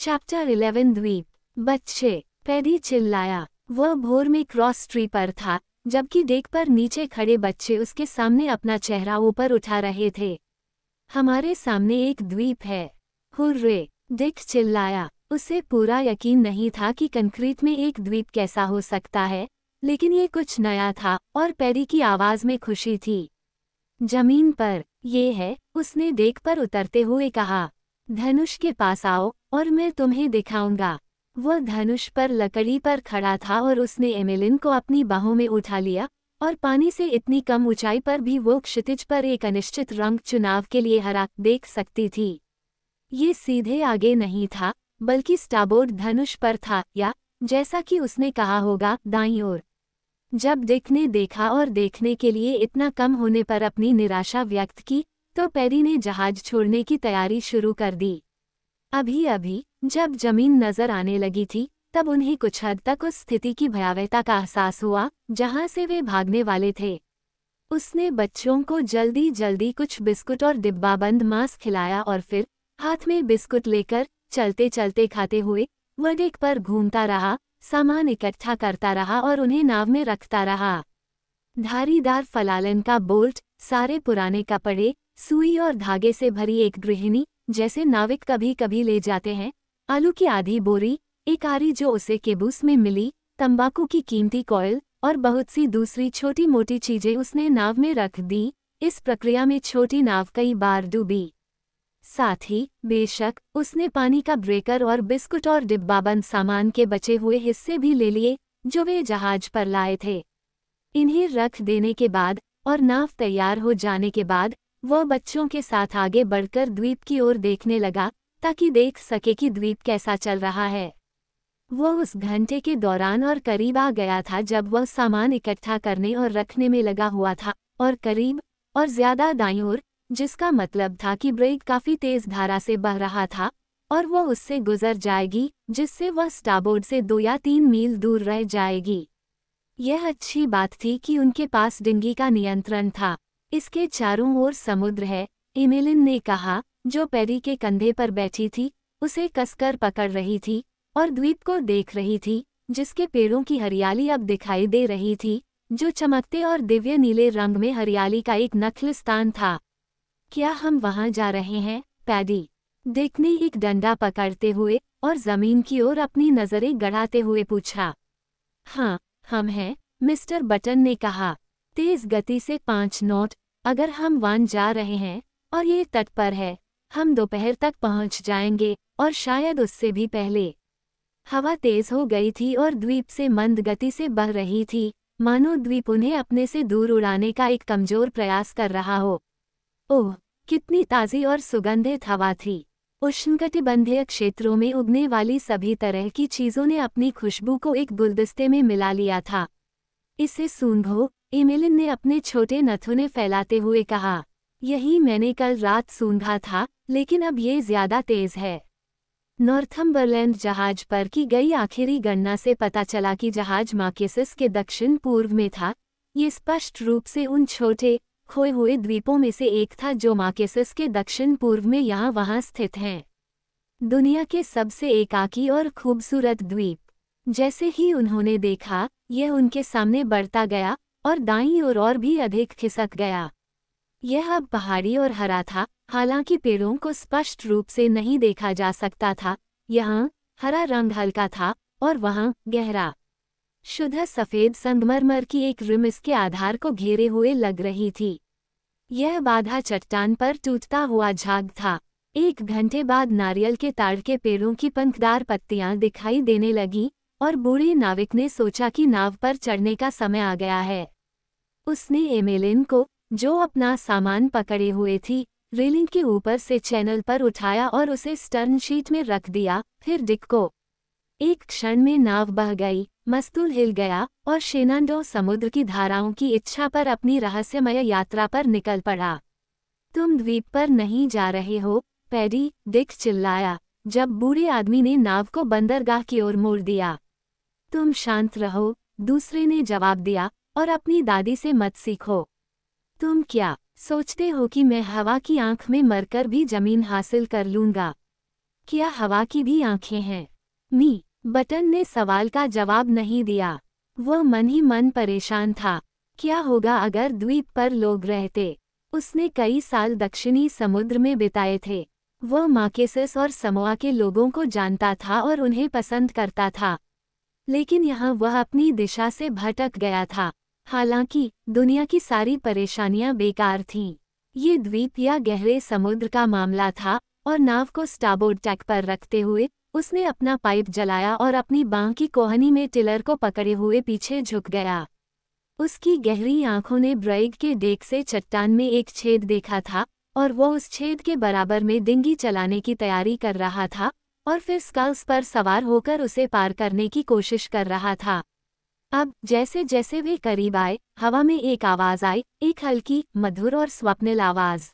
Chapter 11 द्वीप। बच्चे, paddy चिल्लाया। वह भोर में क्रॉस ट्री पर था, जबकि डेक पर नीचे खड़े बच्चे उसके सामने अपना चेहरा ऊपर उठा रहे थे। हमारे सामने एक द्वीप है। हुर्रे, डिक चिल्लाया। उसे पूरा यकीन नहीं था कि कंक्रीट में एक द्वीप कैसा हो सकता है, लेकिन ये कुछ नया था और पैडी की आवाज में खुशी थी। जमीन पर, ये है, उसने डेक पर उतरते हुए कहा। धनुष के पास आओ और मैं तुम्हें दिखाऊंगा। वह धनुष पर लकड़ी पर खड़ा था और उसने एमिलिन को अपनी बाहों में उठा लिया, और पानी से इतनी कम ऊंचाई पर भी वो क्षितिज पर एक अनिश्चित रंग चुनाव के लिए हरा देख सकती थी। ये सीधे आगे नहीं था, बल्कि स्टाबोर्ड धनुष पर था, या जैसा कि उसने कहा होगा, दाईं ओर। जब डिक ने देखा और देखने के लिए इतना कम होने पर अपनी निराशा व्यक्त की, तो पैडी ने जहाज छोड़ने की तैयारी शुरू कर दी। अभी अभी जब जमीन नजर आने लगी थी, तब उन्हें कुछ हद तक उस स्थिति की भयावहता का एहसास हुआ जहां से वे भागने वाले थे। उसने बच्चों को जल्दी जल्दी कुछ बिस्कुट और डिब्बाबंद मांस खिलाया और फिर हाथ में बिस्कुट लेकर चलते चलते खाते हुए वह डेक पर घूमता रहा, सामान इकट्ठा करता रहा और उन्हें नाव में रखता रहा। धारीदार फलालन का बोल्ट, सारे पुराने कपड़े, सुई और धागे से भरी एक गृहिणी जैसे नाविक कभी कभी ले जाते हैं, आलू की आधी बोरी, एक आरी जो उसे केबूस में मिली, तंबाकू की कीमती कॉइल और बहुत सी दूसरी छोटी मोटी चीजें उसने नाव में रख दी। इस प्रक्रिया में छोटी नाव कई बार डूबी। साथ ही बेशक उसने पानी का ब्रेकर और बिस्कुट और डिब्बाबंद सामान के बचे हुए हिस्से भी ले लिए जो वे जहाज पर लाए थे। इन्हें रख देने के बाद और नाव तैयार हो जाने के बाद वह बच्चों के साथ आगे बढ़कर द्वीप की ओर देखने लगा, ताकि देख सके कि द्वीप कैसा चल रहा है। वह उस घंटे के दौरान और करीब आ गया था जब वह सामान इकट्ठा करने और रखने में लगा हुआ था, और करीब और ज्यादा दाईं ओर, जिसका मतलब था कि ब्रेक काफी तेज धारा से बह रहा था और वह उससे गुजर जाएगी, जिससे वह स्टाबोर्ड से 2 या 3 मील दूर रह जाएगी। यह अच्छी बात थी कि उनके पास डिंगी का नियंत्रण था। इसके चारों ओर समुद्र है, एमिलिन ने कहा, जो पैडी के कंधे पर बैठी थी, उसे कसकर पकड़ रही थी और द्वीप को देख रही थी, जिसके पेड़ों की हरियाली अब दिखाई दे रही थी, जो चमकते और दिव्य नीले रंग में हरियाली का एक नखलिस्तान था। क्या हम वहां जा रहे हैं, पैडी? डिक ने एक डंडा पकड़ते हुए और जमीन की ओर अपनी नजरें गड़ाते हुए पूछा। हाँ, हम हैं, मिस्टर बटन ने कहा। तेज गति से 5 नॉट। अगर हम वहां जा रहे हैं और ये तट पर है, हम दोपहर तक पहुंच जाएंगे, और शायद उससे भी पहले। हवा तेज हो गई थी और द्वीप से मंद गति से बह रही थी, मानो द्वीप उन्हें अपने से दूर उड़ाने का एक कमजोर प्रयास कर रहा हो। ओह, कितनी ताज़ी और सुगंधित हवा थी। उष्णकटिबंधीय क्षेत्रों में उगने वाली सभी तरह की चीजों ने अपनी खुशबू को एक गुलदस्ते में मिला लिया था। इसे सूंघो, एमिलिन ने अपने छोटे नथुने फैलाते हुए कहा। यही मैंने कल रात सूंघा था, लेकिन अब ये ज्यादा तेज है। नॉर्थम्बरलैंड जहाज पर की गई आखिरी गणना से पता चला कि जहाज मार्केसिस के दक्षिण पूर्व में था। ये स्पष्ट रूप से उन छोटे खोए हुए द्वीपों में से एक था जो मार्केसिस के दक्षिण पूर्व में यहाँ वहाँ स्थित हैं। दुनिया के सबसे एकाकी और खूबसूरत द्वीप। जैसे ही उन्होंने देखा, यह उनके सामने बढ़ता गया और दाईं ओर और भी अधिक खिसक गया। यह अब पहाड़ी और हरा था, हालांकि पेड़ों को स्पष्ट रूप से नहीं देखा जा सकता था। यहाँ हरा रंग हल्का था और वहाँ गहरा शुद्ध सफेद संगमरमर की एक रिम इसके आधार को घेरे हुए लग रही थी। यह बाधा चट्टान पर टूटता हुआ झाग था। 1 घंटे बाद नारियल के ताड़ के पेड़ों की पंखदार पत्तियां दिखाई देने लगी और बूढ़े नाविक ने सोचा कि नाव पर चढ़ने का समय आ गया है। उसने एमिलिन को, जो अपना सामान पकड़े हुए थी, रेलिंग के ऊपर से चैनल पर उठाया और उसे स्टर्न शीट में रख दिया। फिर डिक को। एक क्षण में नाव बह गई, मस्तूल हिल गया और शेनांडो समुद्र की धाराओं की इच्छा पर अपनी रहस्यमय यात्रा पर निकल पड़ा। तुम द्वीप पर नहीं जा रहे हो, पैडी, डिक चिल्लाया, जब बूढ़े आदमी ने नाव को बंदरगाह की ओर मोड़ दिया। तुम शांत रहो, दूसरे ने जवाब दिया, और अपनी दादी से मत सीखो। तुम क्या सोचते हो कि मैं हवा की आंख में मरकर भी जमीन हासिल कर लूंगा? क्या हवा की भी आंखें हैं? मी बटन ने सवाल का जवाब नहीं दिया। वह मन ही मन परेशान था। क्या होगा अगर द्वीप पर लोग रहते? उसने कई साल दक्षिणी समुद्र में बिताए थे। वह मॉरिशस और समोआ के लोगों को जानता था और उन्हें पसंद करता था। लेकिन यहाँ वह अपनी दिशा से भटक गया था। हालांकि दुनिया की सारी परेशानियां बेकार थीं। ये द्वीप या गहरे समुद्र का मामला था और नाव को स्टारबोर्ड टैक पर रखते हुए उसने अपना पाइप जलाया और अपनी बांह की कोहनी में टिलर को पकड़े हुए पीछे झुक गया। उसकी गहरी आंखों ने ब्राइग के डेक से चट्टान में एक छेद देखा था और वो उस छेद के बराबर में डिंगी चलाने की तैयारी कर रहा था और फिर स्कल्स पर सवार होकर उसे पार करने की कोशिश कर रहा था। अब जैसे जैसे वे करीब आए, हवा में एक आवाज आई, एक हल्की, मधुर और स्वप्निल आवाज।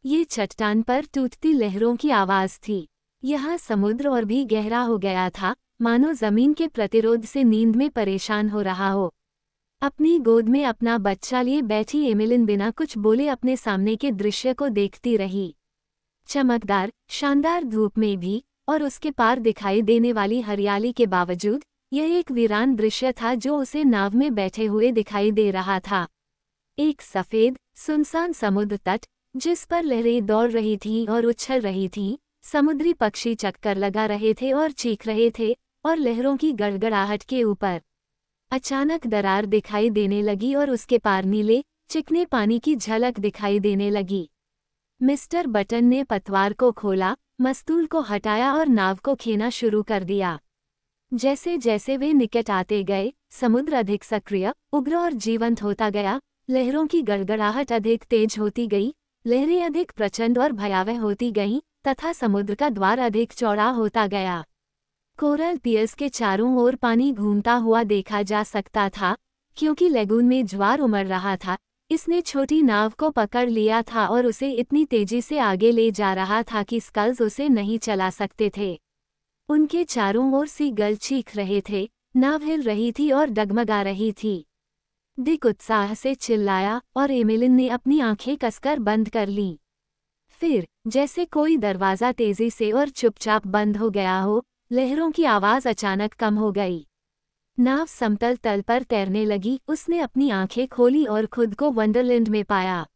ये चट्टान पर टूटती लहरों की आवाज थी। यहाँ समुद्र और भी गहरा हो गया था, मानो जमीन के प्रतिरोध से नींद में परेशान हो रहा हो। अपनी गोद में अपना बच्चा लिए बैठी एमिलिन बिना कुछ बोले अपने सामने के दृश्य को देखती रही। चमकदार, शानदार धूप में भी और उसके पार दिखाई देने वाली हरियाली के बावजूद यह एक वीरान दृश्य था जो उसे नाव में बैठे हुए दिखाई दे रहा था। एक सफेद, सुनसान समुद्र तट, जिस पर लहरें दौड़ रही थीं और उछल रही थीं, समुद्री पक्षी चक्कर लगा रहे थे और चीख रहे थे, और लहरों की गड़गड़ाहट के ऊपर अचानक दरार दिखाई देने लगी और उसके पार नीले, चिकने पानी की झलक दिखाई देने लगी। मिस्टर बटन ने पतवार को खोला, मस्तूल को हटाया और नाव को खींचना शुरू कर दिया। जैसे जैसे वे निकट आते गए, समुद्र अधिक सक्रिय, उग्र और जीवंत होता गया। लहरों की गड़गड़ाहट अधिक तेज होती गई, लहरें अधिक प्रचंड और भयावह होती गईं, तथा समुद्र का द्वार अधिक चौड़ा होता गया। कोरल पियर्स के चारों ओर पानी घूमता हुआ देखा जा सकता था, क्योंकि लेगून में ज्वार उमड़ रहा था। इसने छोटी नाव को पकड़ लिया था और उसे इतनी तेजी से आगे ले जा रहा था कि स्कल्स उसे नहीं चला सकते थे। उनके चारों ओर सीगल चीख रहे थे, नाव हिल रही थी और डगमगा रही थी। डिक उत्साह से चिल्लाया और एमिलिन ने अपनी आंखें कसकर बंद कर लीं। फिर, जैसे कोई दरवाज़ा तेजी से और चुपचाप बंद हो गया हो, लहरों की आवाज़ अचानक कम हो गई। नाव समतल तल पर तैरने लगी। उसने अपनी आंखें खोली और खुद को वंडरलैंड में पाया।